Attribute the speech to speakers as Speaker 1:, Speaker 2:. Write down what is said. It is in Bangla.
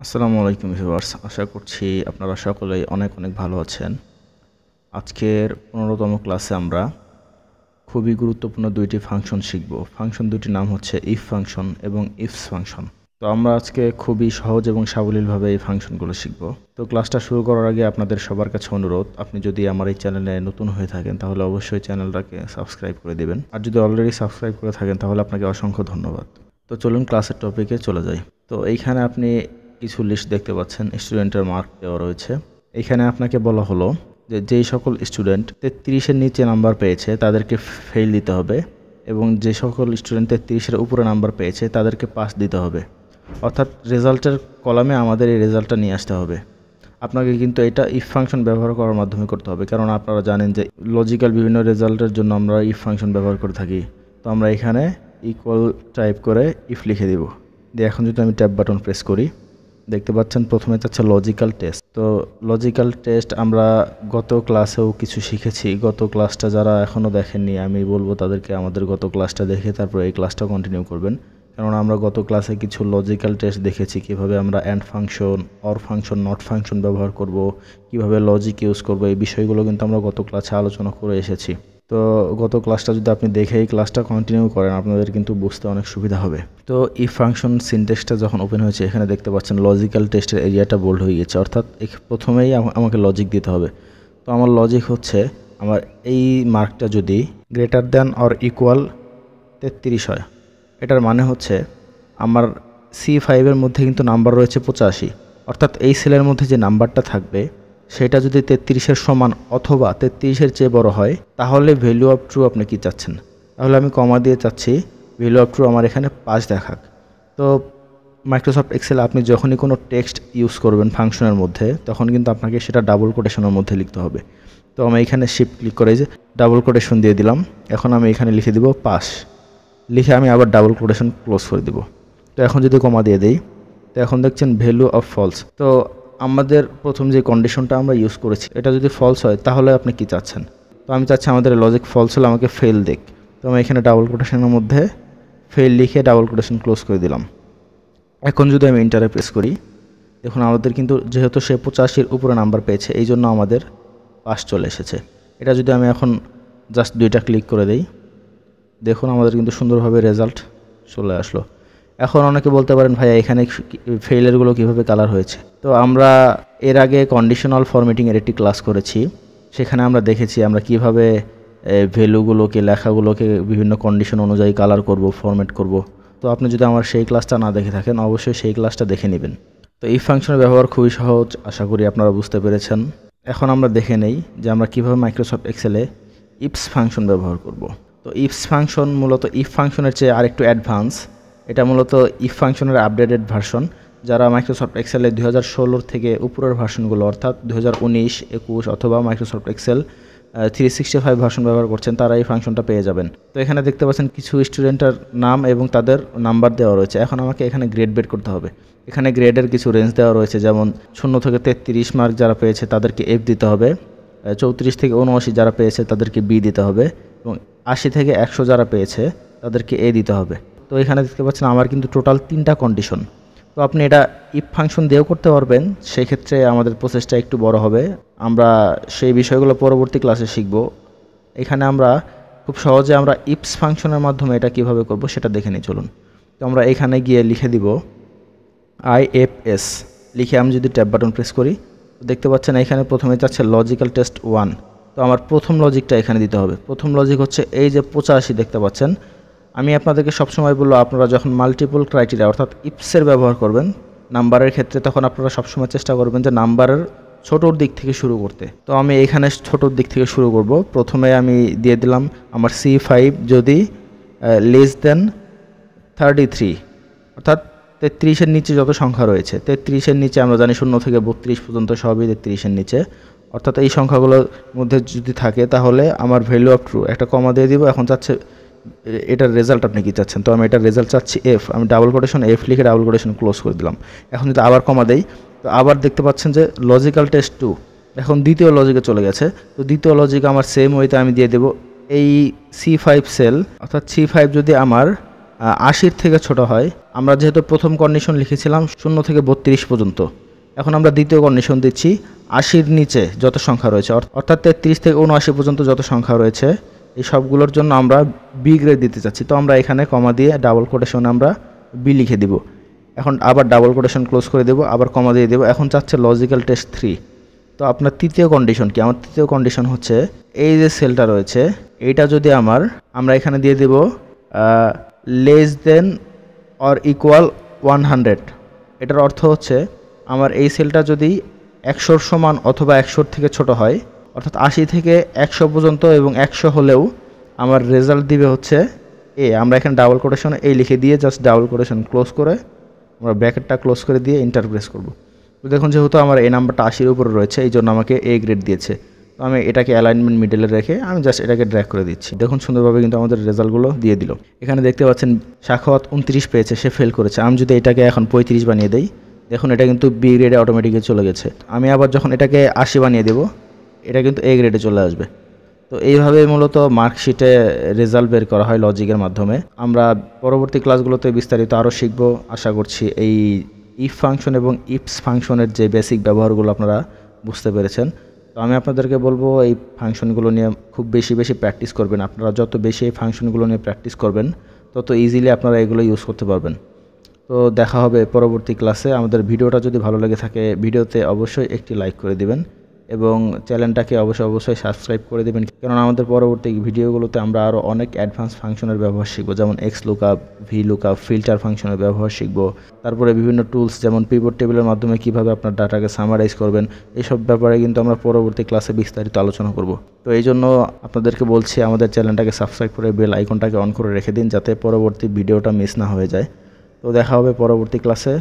Speaker 1: আসসালামু আলাইকুম ভিউয়ার্স, আশা করছি আপনারা সকলেই অনেক ভালো আছেন। আজকের 15তম ক্লাসে আমরা খুবই গুরুত্বপূর্ণ দুইটি ফাংশন শিখব। ফাংশন দুটির নাম হচ্ছে ইফ ফাংশন এবং ইফস ফাংশন। তো আমরা আজকে খুবই সহজ এবং সাবলীলভাবে এই ফাংশনগুলো শিখব। তো ক্লাসটা শুরু করার আগে আপনাদের সবার কাছে অনুরোধ, আপনি যদি আমার এই চ্যানেলে নতুন হয়ে থাকেন তাহলে অবশ্যই চ্যানেলটাকে সাবস্ক্রাইব করে দিবেন, আর যদি অলরেডি সাবস্ক্রাইব করে থাকেন তাহলে আপনাকে অসংখ্য ধন্যবাদ। তো চলুন ক্লাসের টপিকে চলে যাই। তো এইখানে আপনি কিছু লিস্ট দেখতে পাচ্ছেন, স্টুডেন্টের মার্ক দেওয়া রয়েছে। এখানে আপনাকে বলা হলো যে যেই সকল স্টুডেন্ট 33-এর নিচে নাম্বার পেয়েছে তাদেরকে ফেল দিতে হবে, এবং যে সকল স্টুডেন্ট 33-এর উপরে নাম্বার পেয়েছে তাদেরকে পাস দিতে হবে। অর্থাৎ রেজাল্টের কলামে আমাদের এই রেজাল্টটা নিয়ে আসতে হবে। আপনাকে কিন্তু এটা ইফ ফাংশন ব্যবহার করার মাধ্যমে করতে হবে, কারণ আপনারা জানেন যে লজিক্যাল বিভিন্ন রেজাল্টের জন্য আমরা ইফ ফাংশন ব্যবহার করে থাকি। তো আমরা এখানে ইকুয়াল টাইপ করে ইফ লিখে দিব দিয়ে এখন যদি আমি ট্যাব বাটন প্রেস করি, দেখতে পাচ্ছেন প্রথমে চাচ্ছে লজিক্যাল টেস্ট। তো লজিক্যাল টেস্ট আমরা গত ক্লাসেও কিছু শিখেছি। গত ক্লাসটা যারা এখনও দেখেননি আমি বলবো তাদেরকে আমাদের গত ক্লাসটা দেখে তারপর এই ক্লাসটা কন্টিনিউ করবেন, কারণ আমরা গত ক্লাসে কিছু লজিক্যাল টেস্ট দেখেছি, কিভাবে আমরা and function, or function, not function ব্যবহার করব, কিভাবে লজিক ইউজ করব, এই বিষয়গুলো কিন্তু আমরা গত ক্লাসে আলোচনা করে এসেছি। তো গত ক্লাসটা যদি আপনি দেখে এই ক্লাসটা কন্টিনিউ করেন আপনাদের কিন্তু বুঝতে অনেক সুবিধা হবে। তো ইফ ফাংশন সিনট্যাক্সটা যখন ওপেন হয়েছে এখানে দেখতে পাচ্ছেন লজিক্যাল টেস্টের এরিয়াটা বোল্ড হয়ে গেছে, অর্থাৎ প্রথমেই আমাকে লজিক দিতে হবে। তো আমার লজিক হচ্ছে আমার এই মার্কটা যদি গ্রেটার দ্যান অর ইকুয়াল 33 হয়, এটার মানে হচ্ছে আমার C5-এর মধ্যে কিন্তু নাম্বার রয়েছে 85, অর্থাৎ এই সেলের মধ্যে যে নাম্বারটা থাকবে সেটা যদি 33-এর সমান অথবা 33-এর চেয়ে বড় হয় তাহলে ভ্যালু অফ ট্রু আপনি কি চাচ্ছেন। তাহলে আমি কমা দিয়ে চাচ্ছি ভ্যালু অফ ট্রু আমার এখানে 5 দেখাক। তো মাইক্রোসফট এক্সেল আপনি যখনই কোনো টেক্সট ইউজ করবেন ফাংশনের মধ্যে তখন কিন্তু আপনাকে সেটা ডাবল কোটেশনের মধ্যে লিখতে হবে। তো আমি এখানে শিফট ক্লিক করে যে ডাবল কোটেশন দিয়ে দিলাম। এখন আমি এখানে লিখে দিব পাস, লিখে আমি আবার ডাবল কোটেশন ক্লোজ করে দিব। তো এখন যদি কমা দিয়ে দেই তো এখন দেখছেন ভ্যালু অফ ফলস। তো আমাদের প্রথম যে কন্ডিশনটা আমরা ইউজ করেছি এটা যদি ফলস হয় তাহলে আপনি কি চাচ্ছেন। তো আমি চাচ্ছি আমাদের লজিক ফলস হলে আমাকে ফেল দেখ। তো আমি এখানে ডাবল কোটেশনের মধ্যে ফেল লিখে ডাবল কোটেশন ক্লোজ করে দিলাম। এখন যদি আমি ইন্টারে প্রেস করি দেখুন আমাদের কিন্তু যেহেতু সে 85-এর উপরে নাম্বার পেয়েছে এই জন্য আমাদের পাস চলে এসেছে। এটা যদি আমি এখন জাস্ট 2টা ক্লিক করে দেই দেখুন আমাদের কিন্তু সুন্দরভাবে রেজাল্ট চলে আসলো। এখন অনেকে বলতে পারেন ভাইয়া এখানে ফেইলেরগুলো কীভাবে কালার হয়েছে। তো আমরা এর আগে কন্ডিশনাল ফরম্যাটিংয়ের একটি ক্লাস করেছি, সেখানে আমরা দেখেছি আমরা কিভাবে ভ্যালুগুলোকে, লেখাগুলোকে বিভিন্ন কন্ডিশন অনুযায়ী কালার করব, ফরম্যাট করব। তো আপনি যদি আমার সেই ক্লাসটা না দেখে থাকেন অবশ্যই সেই ক্লাসটা দেখে নেবেন। তো এই ফাংশনের ব্যবহার খুবই সহজ, আশা করি আপনারা বুঝতে পেরেছেন। এখন আমরা দেখে নেই যে আমরা কীভাবে মাইক্রোসফট এক্সেলে ইফস ফাংশন ব্যবহার করব। তো ইফস ফাংশন মূলত ইফ ফাংশনের চেয়ে আরেকটু অ্যাডভান্স। এটা মূলত ইফ ফাংশনের আপডেটেড ভার্সন। যারা মাইক্রোসফট এক্সেলে 2016 থেকে উপরের ভার্সনগুলো অর্থাৎ 2019, 21 অথবা মাইক্রোসফট এক্সেল 365 ভার্সন ব্যবহার করছেন তারা এই ফাংশনটা পেয়ে যাবেন। তো এখানে দেখতে পাচ্ছেন কিছু স্টুডেন্টের নাম এবং তাদের নাম্বার দেওয়া রয়েছে। এখন আমাকে এখানে গ্রেড বের করতে হবে। এখানে গ্রেডের কিছু রেঞ্জ দেওয়া রয়েছে, যেমন 0 থেকে 33 মার্ক যারা পেয়েছে তাদেরকে F দিতে হবে, 34 থেকে 79 যারা পেয়েছে তাদেরকে B দিতে হবে, এবং 80 থেকে 100 যারা পেয়েছে তাদেরকে A দিতে হবে। তো এখানে দেখতে পাচ্ছেন আমার কিন্তু টোটাল 3টা কন্ডিশন। তো আপনি এটা ইফ ফাংশন দিয়েও করতে পারবেন, সেই ক্ষেত্রে আমাদের প্রসেসটা একটু বড় হবে। আমরা সেই বিষয়গুলো পরবর্তী ক্লাসে শিখব। এখানে আমরা খুব সহজে আমরা ইফস ফাংশনের মাধ্যমে এটা কিভাবে করব সেটা দেখে নিই, চলুন। তো আমরা এখানে গিয়ে লিখে দিব IFS, লিখে আমি যদি ট্যাব বাটন প্রেস করি দেখতে পাচ্ছেন এখানে প্রথমে চাচ্ছে লজিক্যাল টেস্ট 1। তো আমার প্রথম লজিকটা এখানে দিতে হবে। প্রথম লজিক হচ্ছে এই যে 85 দেখতে পাচ্ছেন। আমি আপনাদেরকে সবসময় বলবো আপনারা যখন মাল্টিপল ক্রাইটেরিয়া অর্থাৎ ইফসের ব্যবহার করবেন নাম্বারের ক্ষেত্রে তখন আপনারা সবসময় চেষ্টা করবেন যে নাম্বারের ছোটোর দিক থেকে শুরু করতে। তো আমি এখানে ছোটোর দিক থেকে শুরু করব। প্রথমে আমি দিয়ে দিলাম আমার C5 যদি লেস দেন 33 অর্থাৎ 33-এর নিচে যত সংখ্যা রয়েছে, 33-এর নিচে আমরা জানি 0 থেকে 32 পর্যন্ত সবই 33-এর নিচে, অর্থাৎ এই সংখ্যাগুলোর মধ্যে যদি থাকে তাহলে আমার ভ্যালু অফ ট্রু একটা কমা দিয়ে দিব। এখন চাচ্ছে এটার রেজাল্ট আপনি কি চাচ্ছেন। তো আমি এটার রেজাল্ট চাচ্ছি F, আমি ডাবল কোটেশন F লিখে ডাবল কোটেশন ক্লোজ করে দিলাম। এখন যদি আবার কমা দেই তো আবার দেখতে পাচ্ছেন যে লজিক্যাল টেস্ট 2 এখন দ্বিতীয় লজিকে চলে গেছে। তো দ্বিতীয় লজিক আমার সেম ওয়েতে আমি দিয়ে দেব এই C5 সেল, অর্থাৎ C5 যদি আমার 80 থেকে ছোট হয়। আমরা যেহেতু প্রথম কন্ডিশন লিখেছিলাম 0 থেকে 32 পর্যন্ত, এখন আমরা দ্বিতীয় কন্ডিশন দিচ্ছি 80-র নিচে যত সংখ্যা রয়েছে, অর্থাৎ 33 থেকে 79 পর্যন্ত যত সংখ্যা রয়েছে এই সবগুলোর জন্য আমরা বি গ্রেড দিতে চাচ্ছি। তো আমরা এখানে কমা দিয়ে ডাবল কোটেশনে আমরা বি লিখে দিব। এখন আবার ডাবল কোটেশন ক্লোজ করে দেব, আবার কমা দিয়ে দেব। এখন চাচ্ছে লজিক্যাল টেস্ট 3। তো আপনার তৃতীয় কন্ডিশন কি? আমার তৃতীয় কন্ডিশন হচ্ছে এই যে সেলটা রয়েছে এইটা যদি আমরা এখানে দিয়ে দেব লেস দেন অর ইকুয়াল 100। এটার অর্থ হচ্ছে আমার এই সেলটা যদি 100-র সমান অথবা 100-র থেকে ছোট হয়, অর্থাৎ 80 থেকে 100 পর্যন্ত এবং 100 হলেও আমার রেজাল্ট দিবে হচ্ছে এ। আমরা এখানে ডাবল কোটেশনে এই লিখে দিয়ে জাস্ট ডাবল কোটেশন ক্লোজ করে আমরা ব্র্যাকেটটা ক্লোজ করে দিয়ে এন্টার প্রেস করব। তো দেখুন যেহেতু আমার এই নাম্বারটা 80-র উপরে রয়েছে এই জন্য আমাকে এ গ্রেড দিয়েছে। তো আমি এটাকে অ্যালাইনমেন্ট মিডলে রেখে আমি জাস্ট এটাকে ড্র্যাগ করে দিচ্ছি। দেখুন সুন্দরভাবে কিন্তু আমাদের রেজাল্টগুলো দিয়ে দিল। এখানে দেখতে পাচ্ছেন সাখাওয়াত 29 পেয়েছে, সে ফেল করেছে। আমি যদি এটাকে এখন 35 বানিয়ে দেই, দেখুন এটা কিন্তু বি গ্রেডে অটোমেটিক্যালি চলে গেছে। আমি আবার যখন এটাকে 80 বানিয়ে দেব, এটা কিন্তু এ গ্রেডে চলে আসবে। তো এইভাবে মূলত মার্কশিটে রেজাল্ট বের করা হয় লজিকের মাধ্যমে। আমরা পরবর্তী ক্লাসগুলোতে বিস্তারিত আরও শিখব আশা করছি। এই ইফ ফাংশন এবং ইফস ফাংশনের যে বেসিক ব্যবহারগুলো আপনারা বুঝতে পেরেছেন। তো আমি আপনাদেরকে বলবো এই ফাংশনগুলো নিয়ে খুব বেশি প্র্যাকটিস করবেন। আপনারা যত বেশি এই ফাংশনগুলো নিয়ে প্র্যাকটিস করবেন তত ইজিলি আপনারা এগুলো ইউজ করতে পারবেন। তো দেখা হবে পরবর্তী ক্লাসে। আমাদের ভিডিওটা যদি ভালো লেগে থাকে ভিডিওতে অবশ্যই একটি লাইক করে দিবেন এবং চ্যানেলটাকে অবশ্যই সাবস্ক্রাইব করে দেবেন, কারণ আমাদের পরবর্তী ভিডিওগুলোতে আমরা আরও অনেক অ্যাডভান্স ফাংশনের ব্যবহার শিখব, যেমন x lookup, V lookup, filter ফাংশনের ব্যবহার শিখব। তারপরে বিভিন্ন টুলস যেমন পিভট টেবিলের মাধ্যমে কিভাবে আপনার ডাটাকে সামারাইজ করবেন, এইসব ব্যাপারে কিন্তু আমরা পরবর্তী ক্লাসে বিস্তারিত আলোচনা করব। তো এই জন্য আপনাদেরকে বলছি আমাদের চ্যানেলটাকে সাবস্ক্রাইব করে বেল আইকনটাকে অন করে রেখে দিন, যাতে পরবর্তী ভিডিওটা মিস না হয়ে যায়। তো দেখা হবে পরবর্তী ক্লাসে।